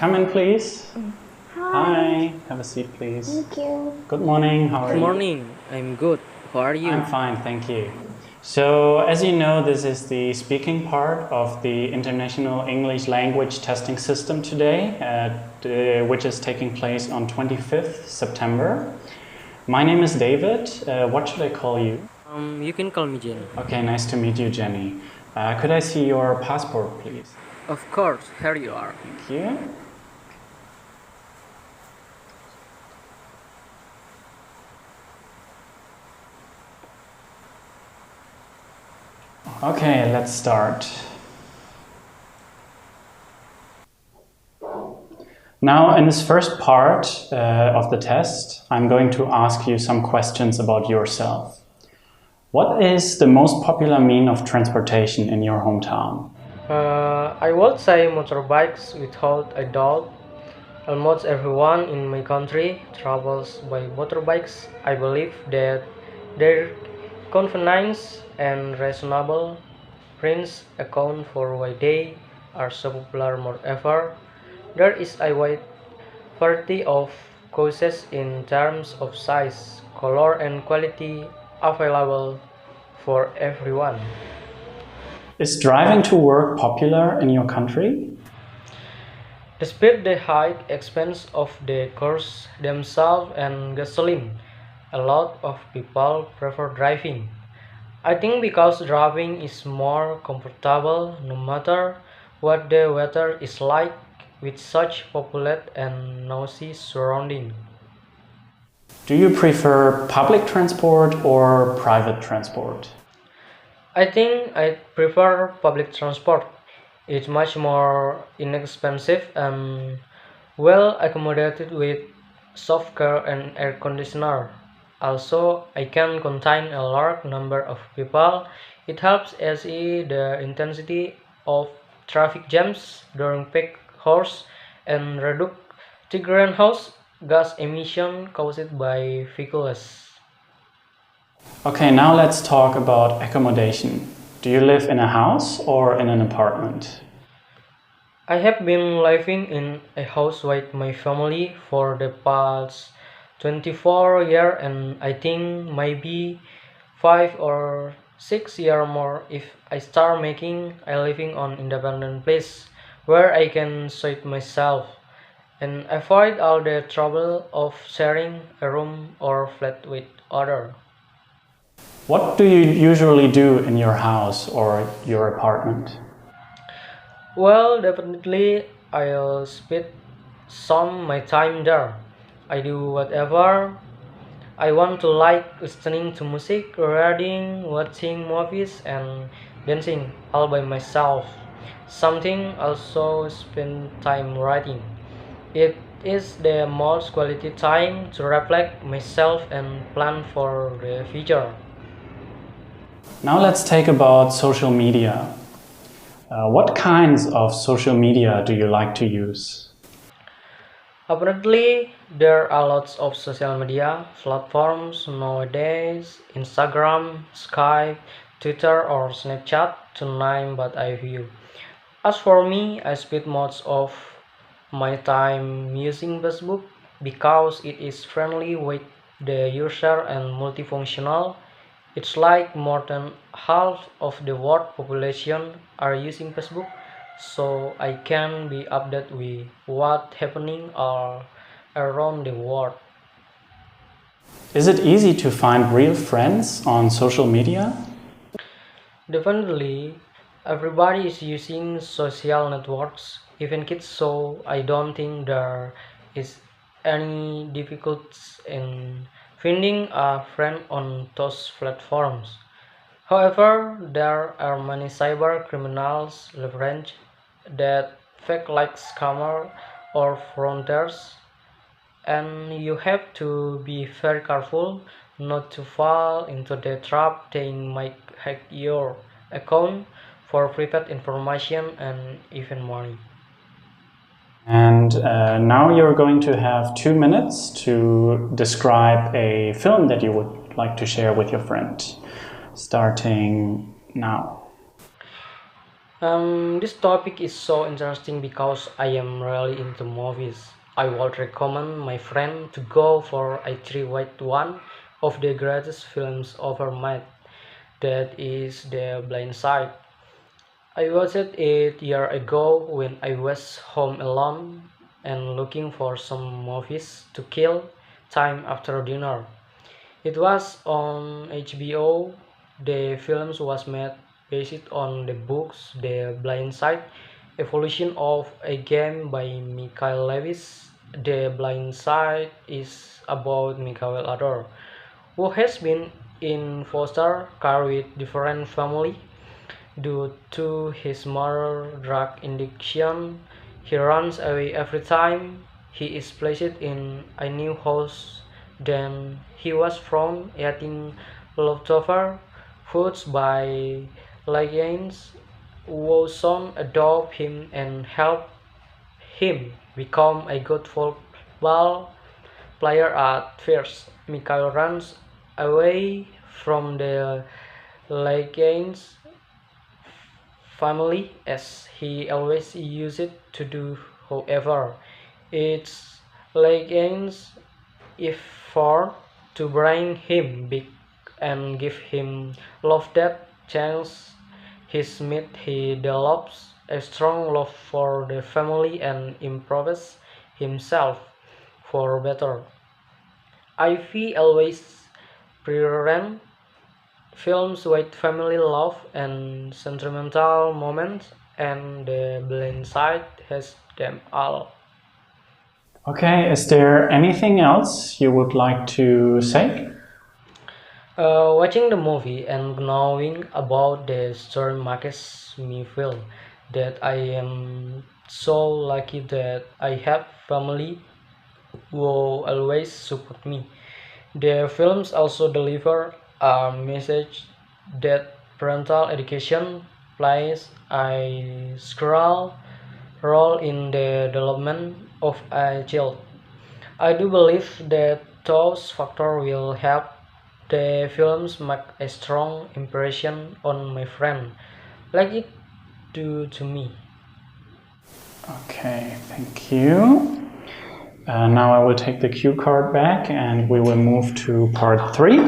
Come in, please. Hi. Hi. Have a seat, please. Thank you. Good morning. How are Good you? morning. I'm good. How are you? I'm fine, thank you. So, as you know, this is the speaking part of the International English Language Testing System today, which is taking place on 25th September. My name is David. What should I call you? You can call me Jenny. Okay, nice to meet you, Jenny. Could I see your passport, please? Of course, here you are. Thank you. Okay, let's start. Now, in this first part of the test, I'm going to ask you some questions about yourself. What is the most popular mean of transportation in your hometown? I would say motorbikes without a doubt. Almost everyone in my country travels by motorbikes. I believe that their convenience and reasonable price account for why they are so popular. Moreover, there is a wide variety of choices in terms of size, color, and quality available for everyone. Is driving to work popular in your country? Despite the high expense of the cars themselves and gasoline, a lot of people prefer driving. I think because driving is more comfortable no matter what the weather is like with such populated and noisy surroundings. Do you prefer public transport or private transport? I think I prefer public transport. It's much more inexpensive and well accommodated with soft care and air conditioner. Also, I can contain a large number of people. It helps ease the intensity of traffic jams during peak hours and reduce the greenhouse gas emission caused by vehicles. Okay, now let's talk about accommodation. Do you live in a house or in an apartment? I have been living in a house with my family for the past 24 years and I think maybe 5 or 6 years more if I start making a living on independent place where I can suit myself and avoid all the trouble of sharing a room or flat with others. What do you usually do in your house or your apartment? Well, definitely I'll spend some my time there. I do whatever I want to, like listening to music, reading, watching movies, and dancing all by myself. Something also spend time writing. It is the most quality time to reflect myself and plan for the future. Now let's take about social media. What kinds of social media do you like to use? Apparently, there are lots of social media platforms nowadays Instagram, Skype, Twitter, or Snapchat, to name but a few. As for me, I spend most of my time using Facebook because it is friendly with the user and multifunctional. It's like more than half of the world population are using Facebook, so I can be updated with what's happening all around the world. Is it easy to find real friends on social media? Definitely, everybody is using social networks, even kids, so I don't think there is any difficulty in finding a friend on those platforms. However, there are many cyber criminals leverage that fake like scammer or frontiers, and you have to be very careful not to fall into the trap. They might hack your account for private information and even money. And now you're going to have 2 minutes to describe a film that you would like to share with your friend, starting now. This topic is so interesting because I am really into movies. I would recommend my friend to go for a three-weight one of the greatest films ever made. That is The Blind Side. I watched it 8 years ago when I was home alone and looking for some movies to kill time after dinner. It was on HBO. The film was made based on the books The Blind Side, Evolution of a Game by Michael Lewis. The Blind Side is about Michael Ador, who has been in foster care with different family due to his mother's drug addiction. He runs away every time he is placed in a new house. Then he was found eating leftover foods by lions who soon adopt him and help him become a good football player at first. Mikhail runs away from the lions family as he always used to do. However, it's against effort to bring him back and give him love that chance his meet he develops a strong love for the family and improves himself for better. Ivy always preferred films with family love and sentimental moments, and The Blind Side has them all. Okay, is there anything else you would like to say? Watching the movie and knowing about the story makes me feel that I am so lucky that I have family who always support me. The films also deliver a message that parental education plays a crucial role in the development of a child. I do believe that those factors will help the films make a strong impression on my friend, like it do to me. Okay, thank you. Now I will take the cue card back and we will move to part 3.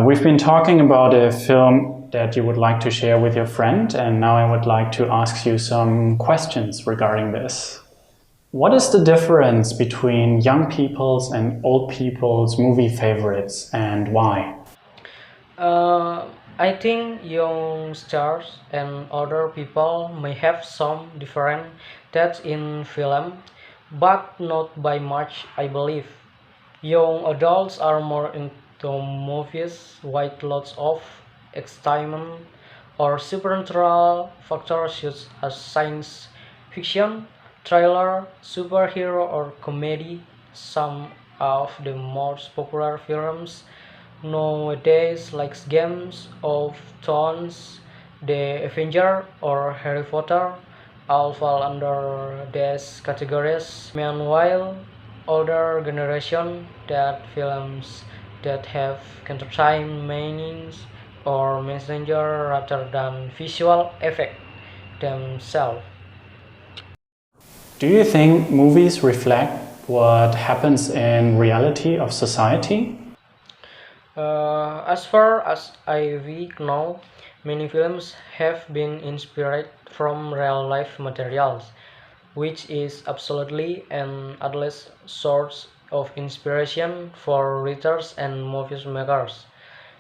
We've been talking about a film that you would like to share with your friend, and now I would like to ask you some questions regarding this. What is the difference between young people's and old people's movie favorites and why? I think young stars and other people may have some different tastes in film, but not by much, I believe. Young adults are more into movies with lots of excitement or supernatural factors such as science fiction, thriller, superhero, or comedy. Some of the most popular films nowadays, like Games of Thrones, The Avenger, or Harry Potter, all fall under these categories. Meanwhile, older generation that films that have entertainment meanings or messenger rather than visual effect themselves. Do you think movies reflect what happens in reality of society? As far as I know, many films have been inspired from real life materials, which is absolutely an endless source of inspiration for writers and movie makers.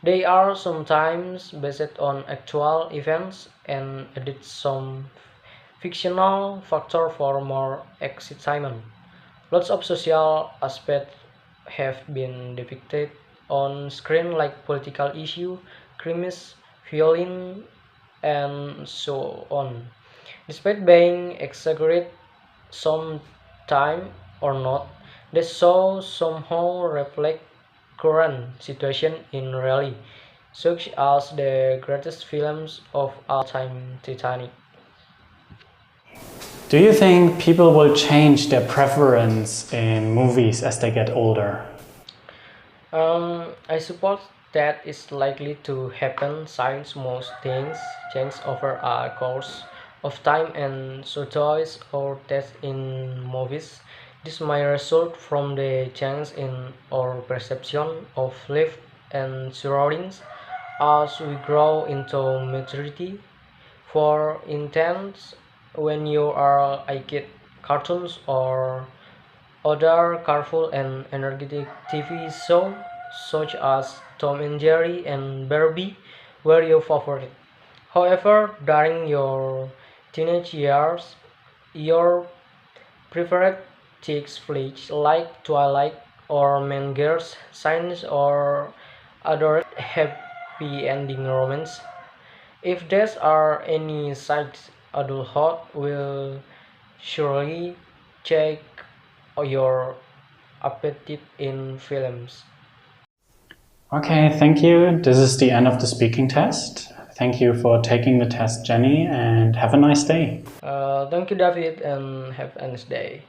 They are sometimes based on actual events and added some fictional factor for more excitement. Lots of social aspects have been depicted on screen like political issue, crimes, violence, and so on. Despite being exaggerated some time or not, the show somehow reflect current situation in reality, such as the greatest films of all time, Titanic. Do you think people will change their preference in movies as they get older? I suppose that is likely to happen since most things change over a course of time and so toys or tests in movies. This may result from the change in our perception of life and surroundings as we grow into maturity. For instance, when you are a kid, cartoons or other colorful and energetic TV shows such as Tom and Jerry and Barbie were your favorite. However, during your teenage years, your preferred chick flicks like Twilight or Mean Girls, Science or other happy ending romance. If there are any sites adulthood will surely check your appetite in films. Okay, thank you. This is the end of the speaking test. Thank you for taking the test, Jenny, and have a nice day. Thank you, David, and have a nice day.